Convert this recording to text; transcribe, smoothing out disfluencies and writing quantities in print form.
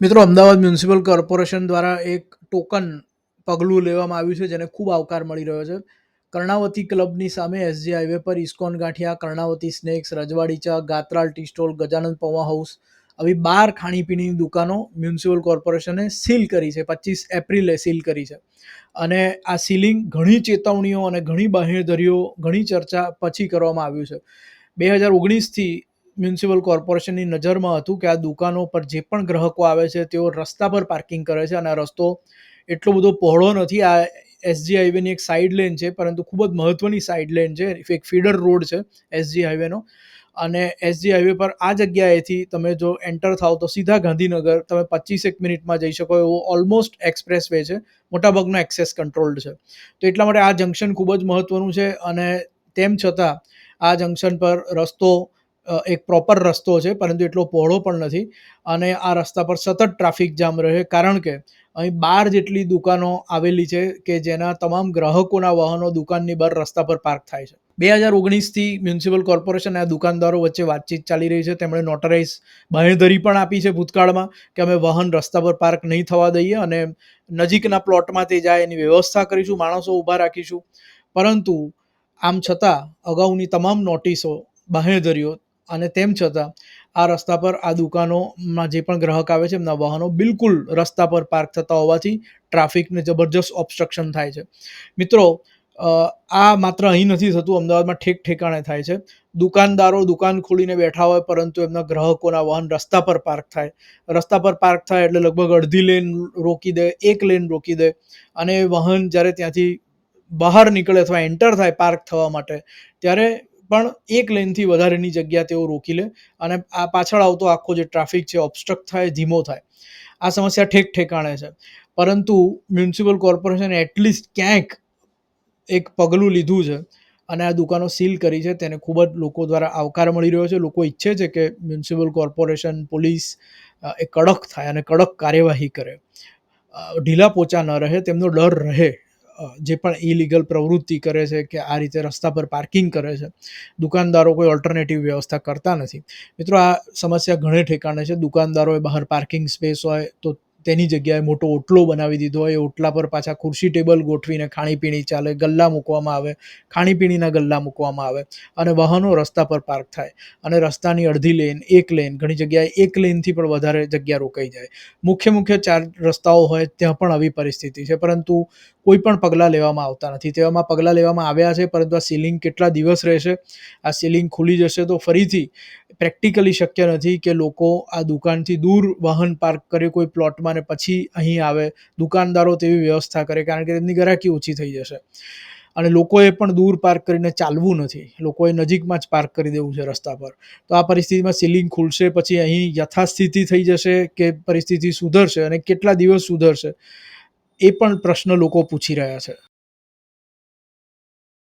મિત્રો, Ahmedabad municipal corporation દ્વારા એક ટોકન પગલું લેવામાં આવ્યું છે, જેને ખૂબ આવકાર મળી રહ્યો છે. કર્ણાવતી ક્લબની સામે એસજી હાઈવે પર ઇસ્કોન ગાંઠિયા, કર્ણાવતી સ્નેક્સ, રજવાડી ચા, ગાત્રાલ ટી સ્ટોલ, ગજાનંદ પૌવા હાઉસ આવી 12 ખાણીપીણીની દુકાનો મ્યુનિસિપલ કોર્પોરેશને સીલ કરી છે. 25 એપ્રિલે સીલ કરી છે. અને આ સીલિંગ ઘણી ચેતવણીઓ અને ઘણી બાંહેધરીઓ, ઘણી ચર્ચા પછી કરવામાં આવ્યું છે. 2019થી મ્યુનિસિપલ કોર્પોરેશનની નજરમાં હતું કે આ દુકાનો પર જે પણ ગ્રાહકો આવે છે તેઓ રસ્તા પર પાર્કિંગ કરે છે, અને આ રસ્તો એટલો બધો પહોળો નથી. આ એસજી હાઈવેની એક સાઈડ લેન છે, પરંતુ ખૂબ જ મહત્વની સાઈડ લેન છે. એક ફીડર રોડ છે એસજી હાઈવેનો. અને એસજી હાઈવે પર આ જગ્યાએથી તમે જો એન્ટર થાવ તો સીધા ગાંધીનગર તમે 25 મિનિટમાં જઈ શકો એવો ઓલમોસ્ટ એક્સપ્રેસ વે છે. મોટાભાગનો એક્સેસ કંટ્રોલ્ડ છે. તો એટલા માટે આ જંકશન ખૂબ જ મહત્વનું છે. અને તેમ છતાં આ જંકશન પર રસ્તો એક પ્રોપર રસ્તો છે, પરંતુ એટલો પહોળો પણ નથી. અને આ રસ્તા પર સતત ટ્રાફિક જામ રહે, કારણ કે અહીં 12 જેટલી દુકાનો આવેલી છે કે જેના તમામ ગ્રાહકોના વાહનો દુકાનની બહાર રસ્તા પર પાર્ક થાય છે. 2019થી મ્યુનિસિપલ કોર્પોરેશન આ દુકાનદારો વચ્ચે વાતચીત ચાલી રહી છે. તેમણે નોટરાઇઝ બાંહેધરી પણ આપી છે ભૂતકાળમાં કે અમે વાહન રસ્તા પર પાર્ક નહીં થવા દઈએ અને નજીકના પ્લોટમાં તે જાય એની વ્યવસ્થા કરીશું, માણસો ઊભા રાખીશું. પરંતુ આમ છતાં અગાઉની તમામ નોટિસો, બાંહેધરીઓ અને તેમ છતાં આ રસ્તા પર આ દુકાનોમાં જે પણ ગ્રાહક આવે છે એમના વાહનો બિલકુલ રસ્તા પર પાર્ક થતા હોવાથી ટ્રાફિકને જબરજસ્ત ઓબ્સ્ટ્રક્શન થાય છે. મિત્રો, આ માત્ર અહીં નથી થતું, અમદાવાદમાં ઠેક ઠેકાણે થાય છે. દુકાનદારો દુકાન ખોલીને બેઠા હોય, પરંતુ એમના ગ્રાહકોના વાહન રસ્તા પર પાર્ક થાય. રસ્તા પર પાર્ક થાય એટલે લગભગ અડધી લેન રોકી દે, એક લેન રોકી દે. અને વાહન જ્યારે ત્યાંથી બહાર નીકળે અથવા એન્ટર થાય પાર્ક થવા માટે, ત્યારે પણ એક લેનથી વધારેની જગ્યા તેઓ રોકી લે. અને આ પાછળ આવતો આખો જે ટ્રાફિક છે ઓબ્સ્ટ્રક્ટ થાય, ધીમો થાય. આ સમસ્યા ઠેક ઠેકાણે છે. પરંતુ મ્યુનિસિપલ કોર્પોરેશને એટલીસ્ટ ક્યાંક એક પગલું લીધું છે અને આ દુકાનો સીલ કરી છે, તેને ખૂબ જ લોકો દ્વારા આવકાર મળી રહ્યો છે. લોકો ઈચ્છે છે કે મ્યુનિસિપલ કોર્પોરેશન, પોલીસ એ કડક થાય અને કડક કાર્યવાહી કરે, ઢીલા પોચા ન રહે, તેમનો ડર રહે. જે પણ ઇલીગલ પ્રવૃત્તિ કરે છે કે આ રીતે રસ્તા પર પાર્કિંગ કરે છે, દુકાનદારો કોઈ ઓલ્ટરનેટિવ વ્યવસ્થા કરતા નથી. મિત્રો, આ સમસ્યા ઘણે ઠેકાણે છે. દુકાનદારોએ બહાર પાર્કિંગ સ્પેસ હોય તો તેની જગ્યાએ મોટો ઓટલો બનાવી દીધો હોય, એ ઓટલા પર પાછા ખુરશી ટેબલ ગોઠવીને ખાણીપીણી ચાલે, ગલ્લા મૂકવામાં આવે, ખાણીપીણીના ગલ્લા મૂકવામાં આવે અને વાહનો રસ્તા પર પાર્ક થાય. અને રસ્તાની અડધી લેન, એક લેન, ઘણી જગ્યાએ એક લેનથી પણ વધારે જગ્યા રોકાઈ જાય. મુખ્ય 4 રસ્તાઓ હોય ત્યાં પણ આવી પરિસ્થિતિ છે, પરંતુ કોઈ પણ પગલાં લેવામાં આવતા નથી. તેવામાં પગલાં લેવામાં આવ્યા છે, પરંતુ આ સીલિંગ કેટલા દિવસ રહેશે? આ સીલિંગ ખુલી જશે તો ફરીથી પ્રેક્ટિકલી શક્ય નથી કે લોકો આ દુકાનથી દૂર વાહન પાર્ક કરે કોઈ પ્લોટમાં ને પછી અહીં આવે. દુકાનદારો તેવી વ્યવસ્થા કરે, કારણ કે તેમની ગ્રાહકી ઓછી થઈ જશે. અને લોકોએ પણ દૂર પાર્ક કરીને ચાલવું નથી, લોકોએ નજીકમાં જ પાર્ક કરી દેવું છે રસ્તા પર. તો આ પરિસ્થિતિમાં સીલિંગ ખુલશે પછી અહીં યથાસ્થિતિ થઈ જશે કે પરિસ્થિતિ સુધરશે, અને કેટલા દિવસ સુધરશે એ પણ પ્રશ્ન લોકો પૂછી રહ્યા છે.